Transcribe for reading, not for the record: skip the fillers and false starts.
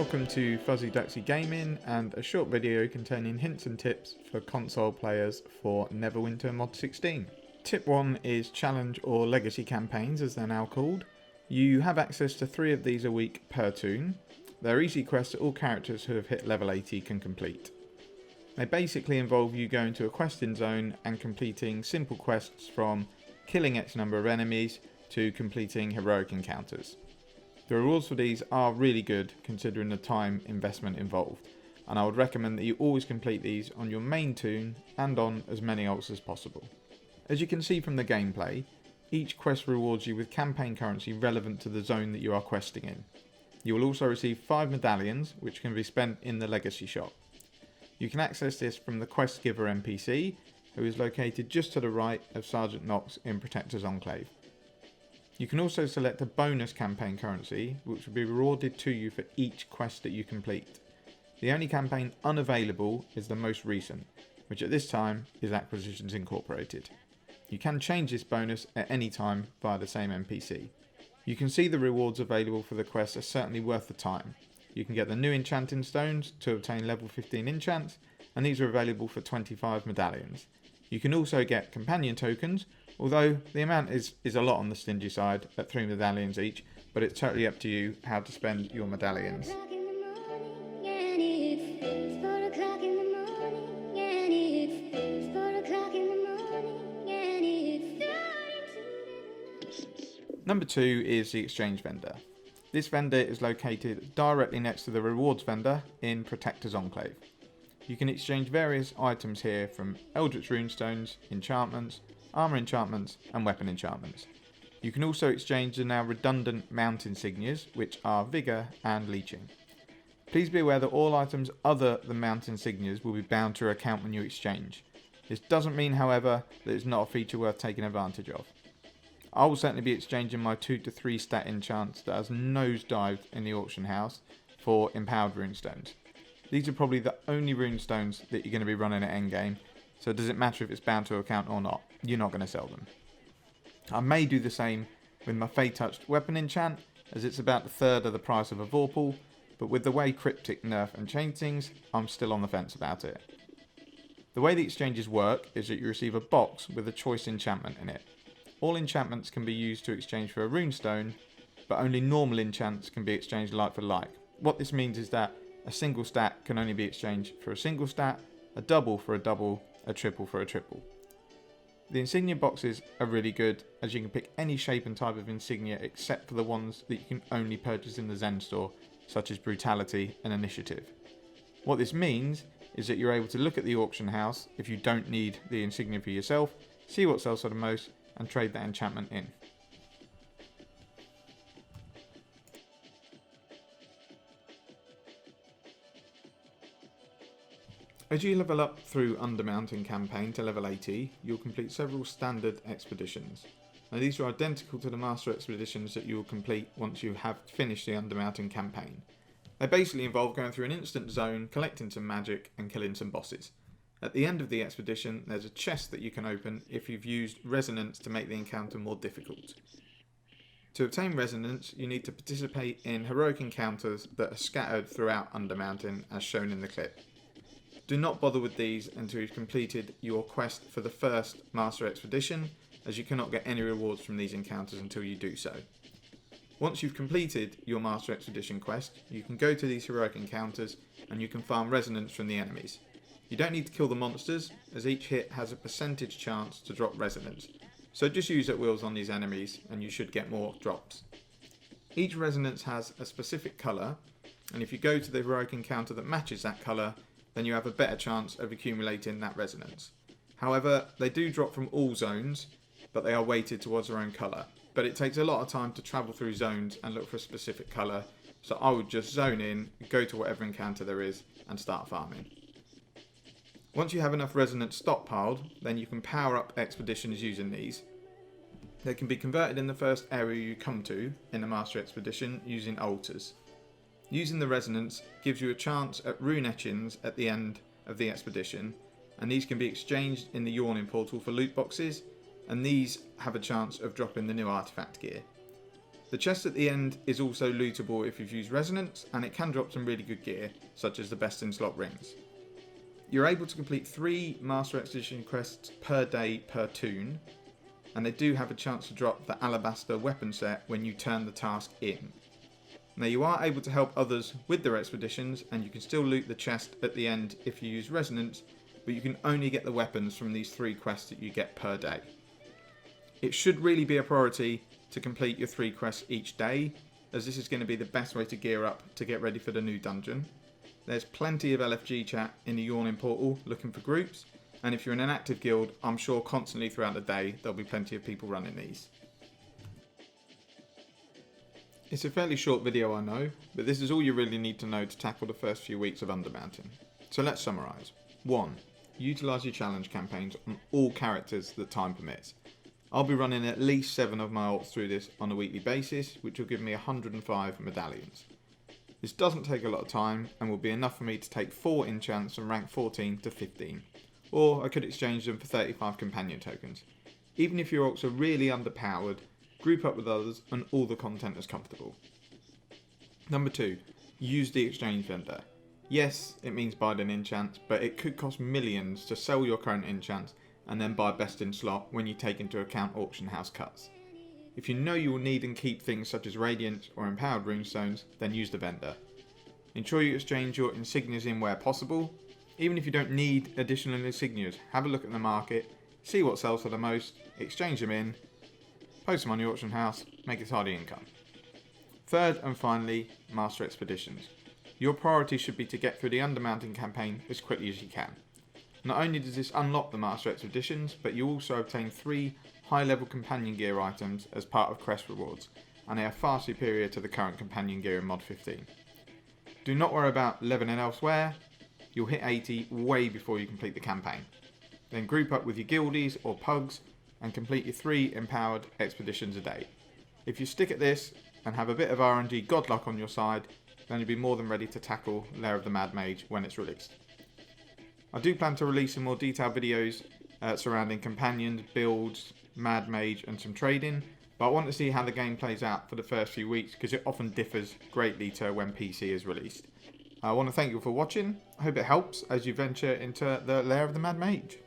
Welcome to Fuzzy Ducksy Gaming and a short video containing hints and tips for console players for Neverwinter Mod 16. Tip 1 is challenge or legacy campaigns as they're now called. You have access to 3 of these a week per toon. They're easy quests that all characters who have hit level 80 can complete. They basically involve you going to a questing zone and completing simple quests from killing X number of enemies to completing heroic encounters. The rewards for these are really good considering the time investment involved, and I would recommend that you always complete these on your main toon and on as many alts as possible. As you can see from the gameplay, each quest rewards you with campaign currency relevant to the zone that you are questing in. You will also receive 5 medallions which can be spent in the legacy shop. You can access this from the quest giver NPC, who is located just to the right of Sergeant Knox in Protector's Enclave. You can also select a bonus campaign currency which will be rewarded to you for each quest that you complete. The only campaign unavailable is the most recent, which at this time is Acquisitions Incorporated. You can change this bonus at any time via the same NPC. You can see the rewards available for the quests are certainly worth the time. You can get the new enchanting stones to obtain level 15 enchants, and these are available for 25 medallions. You can also get companion tokens, although the amount is a lot on the stingy side at 3 medallions each, but it's totally up to you how to spend your medallions. Number 2 is the exchange vendor. This vendor is located directly next to the rewards vendor in Protector's Enclave. You can exchange various items here from Eldritch runestones, enchantments, armor enchantments and weapon enchantments. You can also exchange the now redundant mount insignias, which are Vigour and Leeching. Please be aware that all items other than mount insignias will be bound to your account when you exchange. This doesn't mean, however, that it's not a feature worth taking advantage of. I will certainly be exchanging my 2 to 3 stat enchants that has nosedived in the auction house for empowered runestones. These are probably the only runestones that you're going to be running at endgame, so does it matter if it's bound to account or not? You're not going to sell them. I may do the same with my Fey Touched weapon enchant, as it's about a third of the price of a Vorpal, but with the way Cryptic nerf and change things, I'm still on the fence about it. The way the exchanges work is that you receive a box with a choice enchantment in it. All enchantments can be used to exchange for a runestone, but only normal enchants can be exchanged like for like. What this means is that a single stat can only be exchanged for a single stat, a double for a double, a triple for a triple. The insignia boxes are really good, as you can pick any shape and type of insignia except for the ones that you can only purchase in the Zen store, such as Brutality and Initiative. What this means is that you're able to look at the auction house if you don't need the insignia for yourself, see what sells for the most, and trade that enchantment in. As you level up through Undermountain campaign to level 80, you'll complete several standard expeditions. Now these are identical to the master expeditions that you will complete once you have finished the Undermountain campaign. They basically involve going through an instant zone, collecting some magic and killing some bosses. At the end of the expedition, there's a chest that you can open if you've used resonance to make the encounter more difficult. To obtain resonance, you need to participate in heroic encounters that are scattered throughout Undermountain as shown in the clip. Do not bother with these until you've completed your quest for the first Master Expedition, as you cannot get any rewards from these encounters until you do so. Once you've completed your Master Expedition quest, you can go to these heroic encounters and you can farm resonance from the enemies. You don't need to kill the monsters, as each hit has a percentage chance to drop resonance, so just use at wills on these enemies and you should get more drops. Each resonance has a specific colour, and if you go to the heroic encounter that matches that colour, then you have a better chance of accumulating that resonance. However, they do drop from all zones, but they are weighted towards their own colour. But it takes a lot of time to travel through zones and look for a specific colour, so I would just zone in, go to whatever encounter there is, and start farming. Once you have enough resonance stockpiled, then you can power up expeditions using these. They can be converted in the first area you come to in a master expedition using altars. Using the resonance gives you a chance at rune etchings at the end of the expedition, and these can be exchanged in the Yawning Portal for loot boxes, and these have a chance of dropping the new artifact gear. The chest at the end is also lootable if you've used Resonance, and it can drop some really good gear, such as the best in slot rings. You're able to complete 3 Master Expedition quests per day per toon, and they do have a chance to drop the Alabaster weapon set when you turn the task in. Now you are able to help others with their expeditions, and you can still loot the chest at the end if you use Resonance, but you can only get the weapons from these 3 quests that you get per day. It should really be a priority to complete your 3 quests each day, as this is going to be the best way to gear up to get ready for the new dungeon. There's plenty of LFG chat in the Yawning Portal looking for groups, and if you're in an active guild, I'm sure constantly throughout the day there'll be plenty of people running these. It's a fairly short video, I know, but this is all you really need to know to tackle the first few weeks of Undermounting. So let's summarise. 1. Utilise your challenge campaigns on all characters that time permits. I'll be running at least 7 of my alts through this on a weekly basis, which will give me 105 medallions. This doesn't take a lot of time and will be enough for me to take 4 enchants from rank 14 to 15, or I could exchange them for 35 companion tokens. Even if your alts are really underpowered, group up with others and all the content is comfortable. Number 2, use the exchange vendor. Yes, it means buy an enchant, but it could cost millions to sell your current enchants and then buy best in slot when you take into account auction house cuts. If you know you will need and keep things such as Radiance or Empowered Runestones, then use the vendor. Ensure you exchange your insignias in where possible. Even if you don't need additional insignias, have a look at the market, see what sells for the most, exchange them in, post them on your auction house, make a tidy income. Third and finally, Master Expeditions. Your priority should be to get through the Undermounting campaign as quickly as you can. Not only does this unlock the Master Expeditions, but you also obtain 3 high-level companion gear items as part of Crest rewards, and they are far superior to the current companion gear in Mod 15. Do not worry about leveling elsewhere, you'll hit 80 way before you complete the campaign. Then group up with your guildies or pugs and complete your 3 empowered expeditions a day. If you stick at this and have a bit of RNG godluck on your side, then you'll be more than ready to tackle Lair of the Mad Mage when it's released. I do plan to release some more detailed videos surrounding companions, builds, Mad Mage and some trading, but I want to see how the game plays out for the first few weeks because it often differs greatly to when PC is released. I want to thank you for watching. I hope it helps as you venture into the Lair of the Mad Mage.